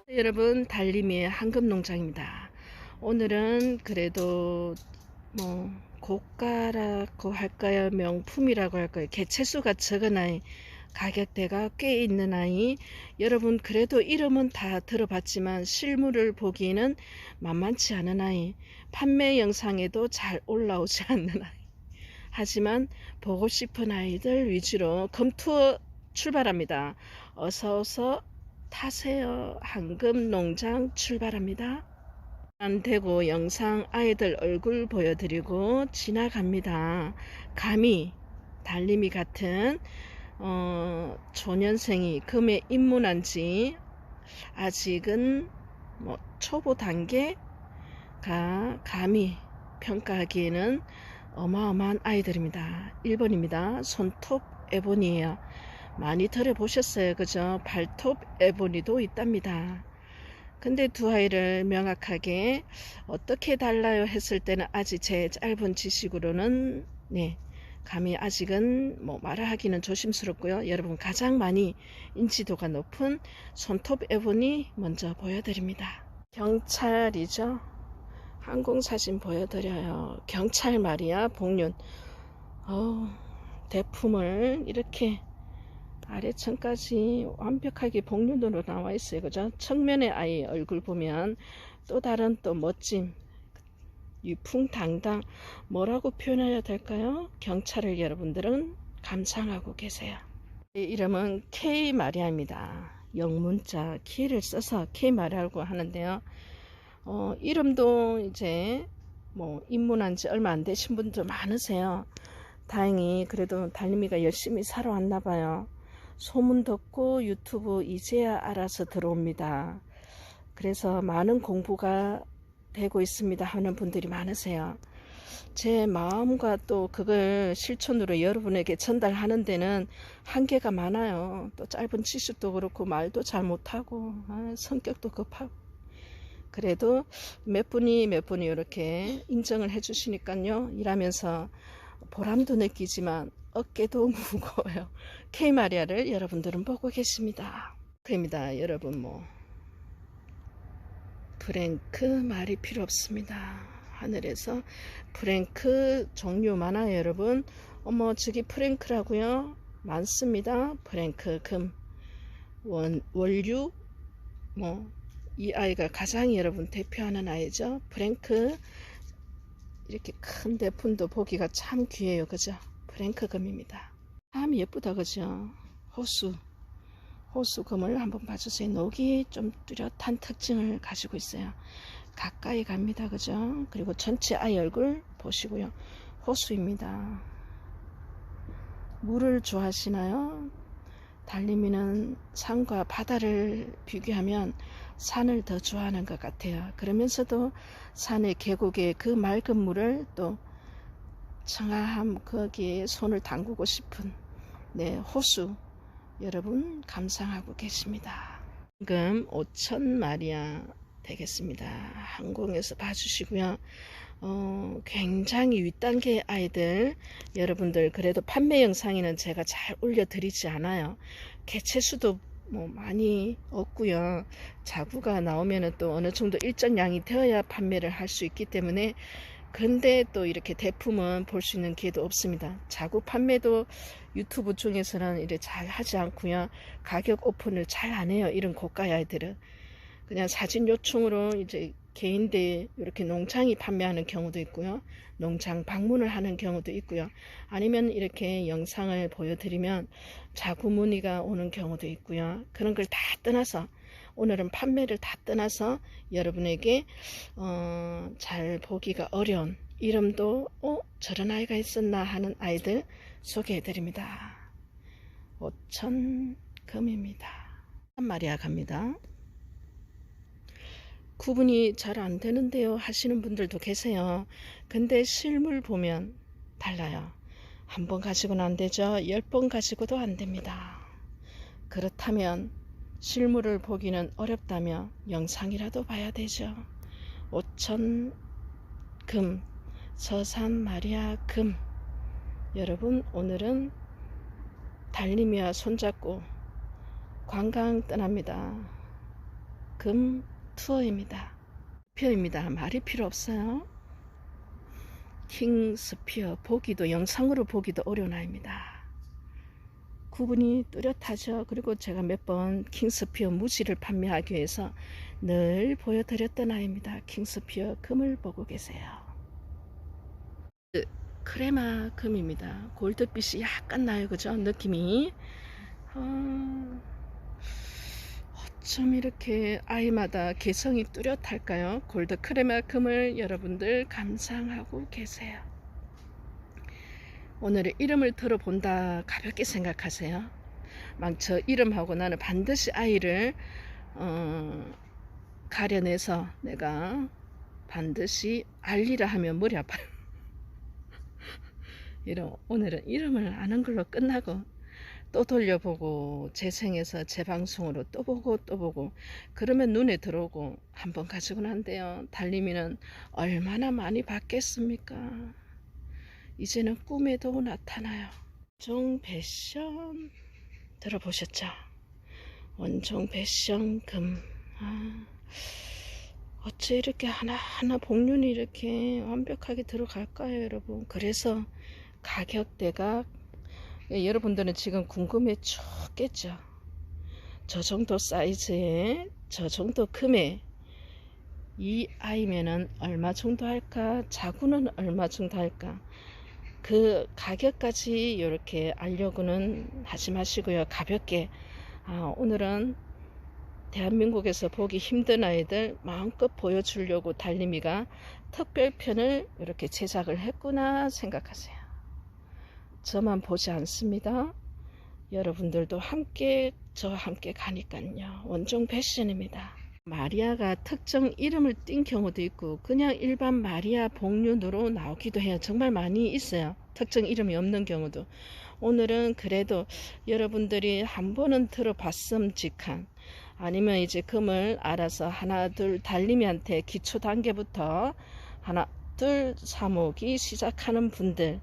여러분, 달림이의 황금농장입니다. 오늘은 그래도 뭐 고가라고 할까요, 명품이라고 할까요, 개체수가 적은 아이, 가격대가 꽤 있는 아이, 여러분 그래도 이름은 다 들어봤지만 실물을 보기에는 만만치 않은 아이, 판매 영상에도 잘 올라오지 않는 아이, 하지만 보고 싶은 아이들 위주로 금투어 출발합니다. 어서어서 타세요. 황금농장 출발합니다. 안되고 영상 아이들 얼굴 보여드리고 지나갑니다. 감히 달림이 같은 초년생이 금에 입문한 지 아직은 뭐 초보 단계가 감히 평가하기에는 어마어마한 아이들입니다. 1번입니다. 손톱 에보니에요. 많이 들어보셨어요, 그죠? 발톱 에보니도 있답니다. 근데 두 아이를 명확하게 어떻게 달라요 했을 때는 아직 제 짧은 지식으로는 감히 아직은 뭐 말을 하기는 조심스럽고요. 여러분 가장 많이 인지도가 높은 손톱 에보니 먼저 보여드립니다. 경찰이죠. 항공사진 보여드려요. 경찰 말이야. 복륜. 대품을 이렇게 아래층까지 완벽하게 복륜으로 나와 있어요. 그죠? 측면의 아이 얼굴 보면 또 다른 또 멋짐, 위풍당당, 뭐라고 표현해야 될까요? 경찰을 여러분들은 감상하고 계세요. 이 이름은 K 마리아입니다. 영문자 K를 써서 K 마리아라고 하는데요. 이름도 이제 뭐 입문한 지 얼마 안 되신 분도 많으세요. 다행히 그래도 달림이가 열심히 살아왔나 봐요. 소문 듣고 유튜브 이제야 알아서 들어옵니다. 그래서 많은 공부가 되고 있습니다 하는 분들이 많으세요. 제 마음과 또 그걸 실천으로 여러분에게 전달하는 데는 한계가 많아요. 또 짧은 지식도 그렇고 말도 잘 못하고 성격도 급하고, 그래도 몇 분이 이렇게 인정을 해 주시니까요, 일하면서 보람도 느끼지만 어깨도 무거워요. K마리아를 여러분들은 보고 계십니다. 그입니다. 여러분 뭐 프랭크 말이 필요 없습니다. 하늘에서 프랭크 종류 많아요. 여러분 저기 프랭크라고요? 많습니다. 프랭크 금 원류 뭐 이 아이가 가장 여러분 대표하는 아이죠. 프랭크 이렇게 큰 대품도 보기가 참 귀해요. 그죠? 프랭크 금입니다. 참 예쁘다. 그죠? 호수 금을 한번 봐주세요. 녹이 좀 뚜렷한 특징을 가지고 있어요. 가까이 갑니다. 그죠? 그리고 전체 아이 얼굴 보시고요. 호수입니다. 물을 좋아하시나요? 달림이는 산과 바다를 비교하면 산을 더 좋아하는 것 같아요. 그러면서도 산의 계곡의 그 맑은 물을 또 청아함 거기에 손을 담그고 싶은 호수 여러분 감상하고 계십니다. 지금 5,000마리아 되겠습니다. 항공에서 봐주시고요. 굉장히 윗단계 아이들 여러분들 그래도 판매 영상에는 제가 잘 올려드리지 않아요. 개체수도 뭐 많이 없고요. 자구가 나오면은 또 어느 정도 일정량이 되어야 판매를 할 수 있기 때문에, 근데 또 이렇게 대품은 볼 수 있는 기회도 없습니다. 자구 판매도 유튜브 중에서는 이렇게 잘 하지 않고요. 가격 오픈을 잘 안 해요. 이런 고가 아이들은 그냥 사진 요청으로 이제 개인들 이렇게 농장이 판매하는 경우도 있고요. 농장 방문을 하는 경우도 있고요. 아니면 이렇게 영상을 보여드리면 자구 문의가 오는 경우도 있고요. 그런 걸 다 떠나서 오늘은 판매를 다 떠나서 여러분에게 잘 보기가 어려운 이름도 저런 아이가 있었나 하는 아이들 소개해 드립니다. 5,000 금입니다. 마리아 갑니다. 구분이 잘 안 되는데요 하시는 분들도 계세요. 근데 실물 보면 달라요. 한 번 가지고는 안 되죠. 10번 가지고도 안 됩니다. 그렇다면 실물을 보기는 어렵다며 영상이라도 봐야 되죠. 5,000 금, 서산 마리아 금. 여러분 오늘은 달림이와 손잡고 관광 떠납니다. 금 투어입니다. 표입니다. 말이 필요 없어요. 킹스피어 보기도 영상으로 보기도 어려운 아이입니다. 구분이 뚜렷하죠. 그리고 제가 몇 번 킹스피어 무지를 판매하기 위해서 늘 보여드렸던 아이입니다. 킹스피어 금을 보고 계세요. 크레마 금입니다. 골드빛이 약간 나요. 그죠? 느낌이. 어쩜 이렇게 아이마다 개성이 뚜렷할까요? 골드 크레마 금을 여러분들 감상하고 계세요. 오늘의 이름을 들어본다 가볍게 생각하세요. 막 저 이름하고 나는 반드시 아이를 가려내서 내가 반드시 알리라 하면 머리 아파요. 오늘은 이름을 아는 걸로 끝나고 또 돌려보고 재생해서 재방송으로 또 보고 그러면 눈에 들어오고 한번 가지고 난데요. 달림이는 얼마나 많이 받겠습니까? 이제는 꿈에도 나타나요. 원종 패션 들어보셨죠? 원종 패션 금. 어째 이렇게 하나하나 복륜이 이렇게 완벽하게 들어갈까요, 여러분? 그래서 가격대가 여러분들은 지금 궁금해 죽겠죠. 저 정도 사이즈에 저 정도 금에 이 아이면은 얼마 정도 할까? 자구는 얼마 정도 할까? 그 가격까지 이렇게 알려고는 하지 마시고요. 가볍게 오늘은 대한민국에서 보기 힘든 아이들 마음껏 보여주려고 달림이가 특별편을 이렇게 제작을 했구나 생각하세요. 저만 보지 않습니다. 여러분들도 함께 저와 함께 가니까요. 원종 패션입니다. 마리아가 특정 이름을 띈 경우도 있고 그냥 일반 마리아 복륜으로 나오기도 해요. 정말 많이 있어요. 특정 이름이 없는 경우도. 오늘은 그래도 여러분들이 한 번은 들어봤음직한 아니면 이제 금을 알아서 하나 둘 달림이한테 기초 단계부터 하나 둘 사모기 시작하는 분들,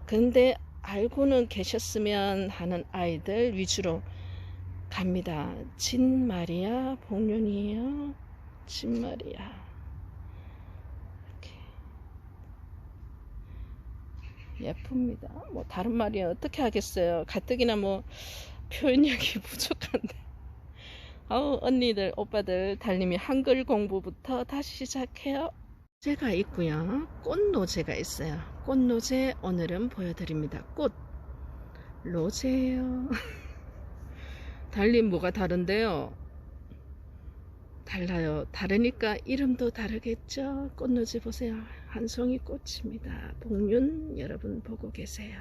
근데 알고는 계셨으면 하는 아이들 위주로 갑니다. 진마리아 복륜이에요. 진마리아 이렇게 예쁩니다. 뭐 다른 말이 어떻게 하겠어요. 가뜩이나 뭐 표현력이 부족한데. 언니들 오빠들 달님이 한글 공부부터 다시 시작해요. 노제가 있고요. 꽃 노제가 있어요. 꽃 노제 오늘은 보여드립니다. 꽃 로제예요. 달림 뭐가 다른데요? 달라요. 다르니까 이름도 다르겠죠. 꽃 노제 보세요. 한 송이 꽃입니다. 복륜 여러분 보고 계세요.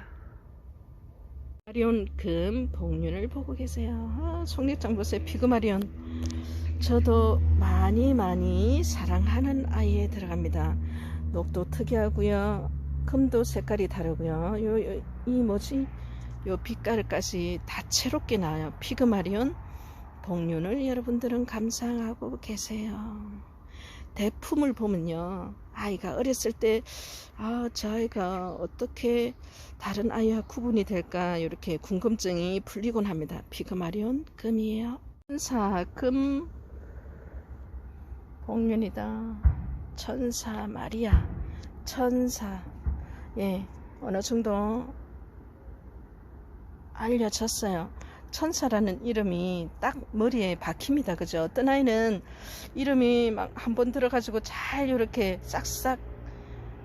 마리온 금 복륜을 보고 계세요. 속력장 보세요. 피그마리온. 저도 많이 사랑하는 아이에 들어갑니다. 녹도 특이하고요. 금도 색깔이 다르고요. 이 뭐지? 요 빛깔까지 다채롭게 나와요. 피그마리온 복륜을 여러분들은 감상하고 계세요. 대품을 보면요. 아이가 어렸을 때 저 아이가 어떻게 다른 아이와 구분이 될까 이렇게 궁금증이 풀리곤 합니다. 피그마리온 금이에요. 천사 금 복륜이다. 천사 마리아 천사 어느 정도 알려졌어요. 천사라는 이름이 딱 머리에 박힙니다. 그죠? 어떤 아이는 이름이 막 한번 들어가지고 잘 이렇게 싹싹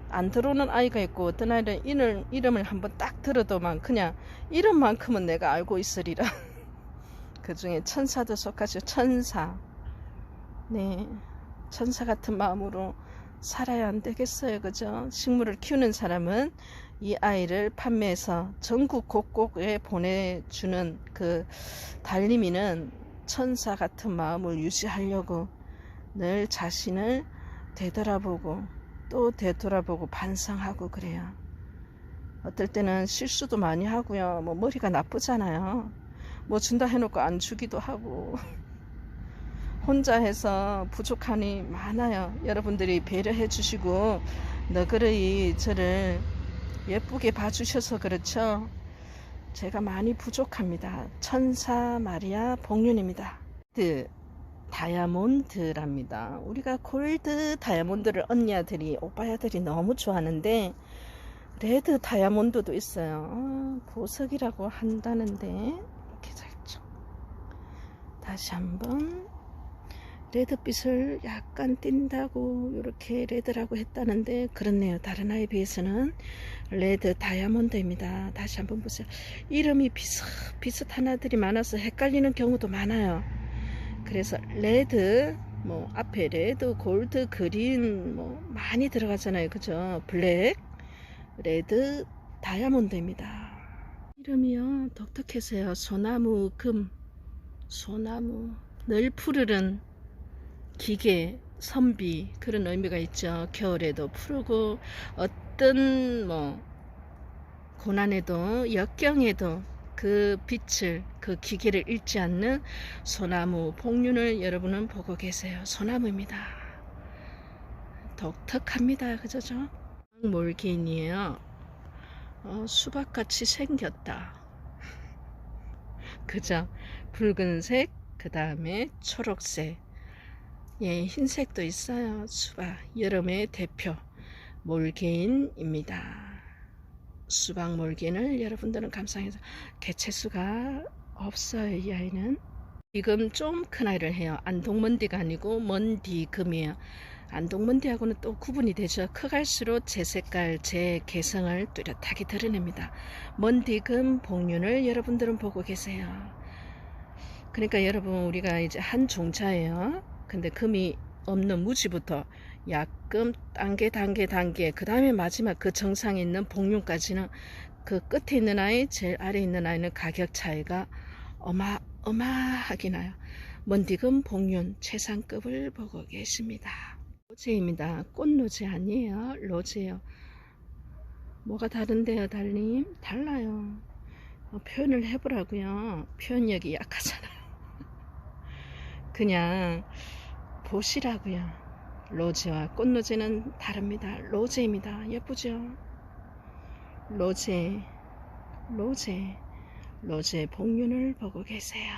안 들어오는 아이가 있고 어떤 아이는 이름을 한번 딱 들어도 막 그냥 이름만큼은 내가 알고 있으리라. 그 중에 천사도 속하죠. 천사. 네. 천사 같은 마음으로 살아야 안 되겠어요. 그죠? 식물을 키우는 사람은 이 아이를 판매해서 전국 곳곳에 보내주는 그 달림이는 천사 같은 마음을 유지하려고 늘 자신을 되돌아보고 또 되돌아보고 반성하고 그래요. 어떨 때는 실수도 많이 하고요. 뭐 머리가 나쁘잖아요. 뭐 준다 해놓고 안 주기도 하고 혼자 해서 부족함이 많아요. 여러분들이 배려해 주시고 너그러이 저를 예쁘게 봐주셔서 그렇죠. 제가 많이 부족합니다. 천사 마리아 복륜입니다. 다이아몬드랍니다. 우리가 골드 다이아몬드를 언니들이 오빠야들이 너무 좋아하는데 레드 다이아몬드도 있어요. 보석이라고 한다는데 이렇게 살짝 다시 한번 레드빛을 약간 띈다고 이렇게 레드라고 했다는데 그렇네요. 다른 아이에 비해서는 레드 다이아몬드입니다. 다시 한번 보세요. 이름이 비슷한 아들이 많아서 헷갈리는 경우도 많아요. 그래서 레드 뭐 앞에 레드, 골드, 그린 뭐 많이 들어가잖아요. 그죠? 블랙, 레드, 다이아몬드입니다. 이름이요 독특해서요. 소나무 금, 소나무 늘 푸르른 기계, 선비 그런 의미가 있죠. 겨울에도 푸르고 어떤 뭐 고난에도 역경에도 그 빛을 그 기계를 잃지 않는 소나무 복륜을 여러분은 보고 계세요. 소나무입니다. 독특합니다. 그죠? 몰개인이에요. 수박같이 생겼다. 그죠? 붉은색 그 다음에 초록색 예, 흰색도 있어요. 수박 여름의 대표 몰개인입니다. 수박 몰개인을 여러분들은 감상해서 개체수가 없어요. 이 아이는 지금 좀 큰 아이를 해요. 안동먼디가 아니고 먼디금이에요. 안동먼디하고는 또 구분이 되죠. 커갈수록 제 색깔, 제 개성을 뚜렷하게 드러냅니다. 먼디금 복륜을 여러분들은 보고 계세요. 그러니까 여러분 우리가 이제 한 종자예요. 근데 금이 없는 무지부터 약금 단계 그 다음에 마지막 그 정상에 있는 복륜까지는 그 끝에 있는 아이 제일 아래에 있는 아이는 가격 차이가 어마어마하게 나요. 먼디금 복륜 최상급을 보고 계십니다. 로제입니다. 꽃로제 아니에요. 로제요. 뭐가 다른데요 달님? 달라요. 표현을 해보라고요. 표현력이 약하잖아요. 그냥 보시라고요. 로제와 꽃로제는 다릅니다. 로제입니다. 예쁘죠? 로제 복륜을 보고 계세요.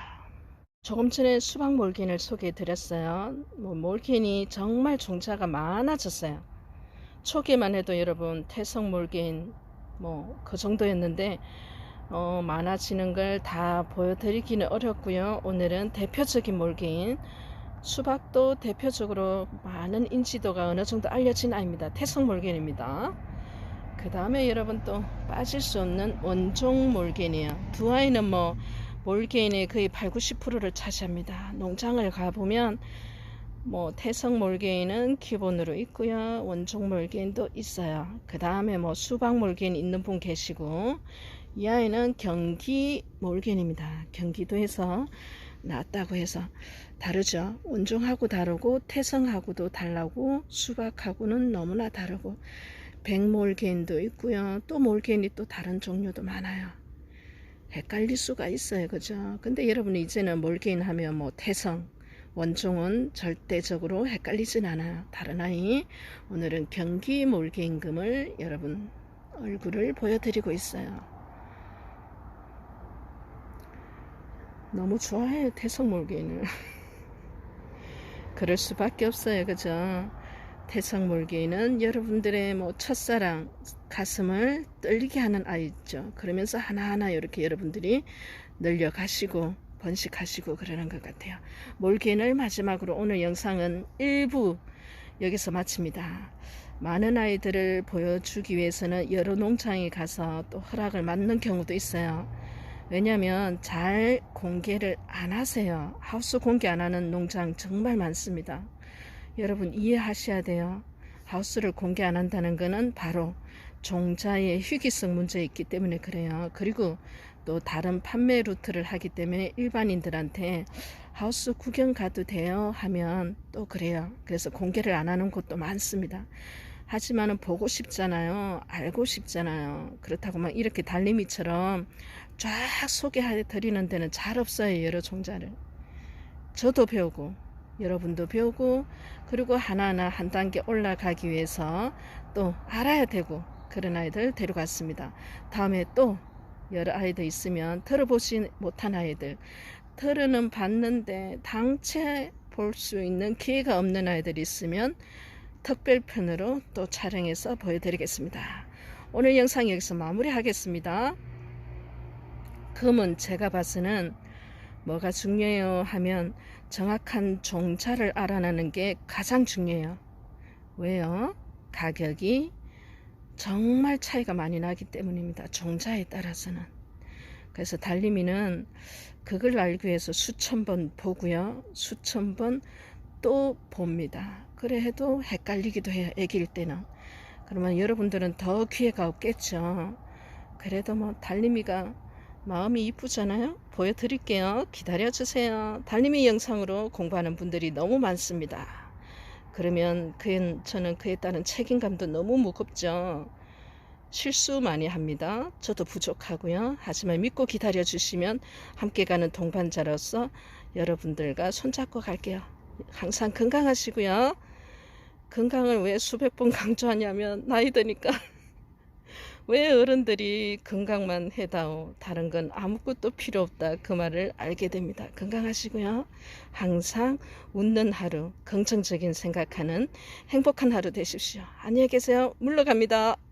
조금 전에 수박 몰개인을 소개해 드렸어요. 몰개인이 정말 종자가 많아졌어요. 초기만 해도 여러분 태성 몰개인 그 정도였는데 많아지는 걸 다 보여드리기는 어렵고요. 오늘은 대표적인 몰개인 수박도 대표적으로 많은 인지도가 어느 정도 알려진 아이입니다. 태성 몰개인입니다. 그 다음에 여러분 또 빠질 수 없는 원종 몰개인이에요. 두 아이는 몰개인의 거의 80~90%를 차지합니다. 농장을 가보면 태성 몰개인은 기본으로 있고요. 원종 몰개인도 있어요. 그 다음에 수박 몰개인 있는 분 계시고 이 아이는 경기 몰개인입니다. 경기도에서 나왔다고 해서 다르죠. 원종하고 다르고 태성하고도 다르고 수박하고는 너무나 다르고 백몰개인도 있고요. 또 몰개인이 또 다른 종류도 많아요. 헷갈릴 수가 있어요. 그죠? 근데 여러분 이제는 몰개인 하면 태성, 원종은 절대적으로 헷갈리진 않아요. 다른 아이 오늘은 경기 몰개인금을 여러분 얼굴을 보여드리고 있어요. 너무 좋아해요. 태성 몰개인을. 그럴 수밖에 없어요. 그죠? 태성 몰개인은 여러분들의 첫사랑 가슴을 떨리게 하는 아이죠. 그러면서 하나하나 이렇게 여러분들이 늘려가시고 번식하시고 그러는 것 같아요. 몰개인을 마지막으로 오늘 영상은 1부 여기서 마칩니다. 많은 아이들을 보여주기 위해서는 여러 농장에 가서 또 허락을 받는 경우도 있어요. 왜냐하면 잘 공개를 안 하세요. 하우스 공개 안 하는 농장 정말 많습니다. 여러분 이해하셔야 돼요. 하우스를 공개 안 한다는 것은 바로 종자의 희귀성 문제가 있기 때문에 그래요. 그리고 또 다른 판매 루트를 하기 때문에 일반인들한테 하우스 구경 가도 돼요 하면 또 그래요. 그래서 공개를 안 하는 곳도 많습니다. 하지만은 보고 싶잖아요. 알고 싶잖아요. 그렇다고 막 이렇게 달림이처럼 쫙 소개해 드리는 데는 잘 없어요. 여러 종자를. 저도 배우고 여러분도 배우고 그리고 하나하나 한 단계 올라가기 위해서 또 알아야 되고 그런 아이들 데려갔습니다. 다음에 또 여러 아이들 있으면 들어보지 못한 아이들, 들어는 봤는데 당체 볼 수 있는 기회가 없는 아이들이 있으면 특별편으로 또 촬영해서 보여드리겠습니다. 오늘 영상 여기서 마무리하겠습니다. 금은 제가 봐서는 뭐가 중요해요 하면 정확한 종자를 알아내는 게 가장 중요해요. 왜요? 가격이 정말 차이가 많이 나기 때문입니다. 종자에 따라서는. 그래서 달림이는 그걸 알기 위해서 수천 번 보고요. 수천 번 또 봅니다. 그래 해도 헷갈리기도 해요. 애기일 때는. 그러면 여러분들은 더 기회가 없겠죠. 그래도 뭐 달림이가 마음이 이쁘잖아요. 보여드릴게요. 기다려주세요. 달림이 영상으로 공부하는 분들이 너무 많습니다. 그러면 저는 그에 따른 책임감도 너무 무겁죠. 실수 많이 합니다. 저도 부족하고요. 하지만 믿고 기다려 주시면 함께 가는 동반자로서 여러분들과 손잡고 갈게요. 항상 건강하시고요. 건강을 왜 수백 번 강조하냐면 나이 드니까 왜 어른들이 건강만 해다오 다른 건 아무것도 필요 없다 그 말을 알게 됩니다. 건강하시고요. 항상 웃는 하루, 긍정적인 생각하는 행복한 하루 되십시오. 안녕히 계세요. 물러갑니다.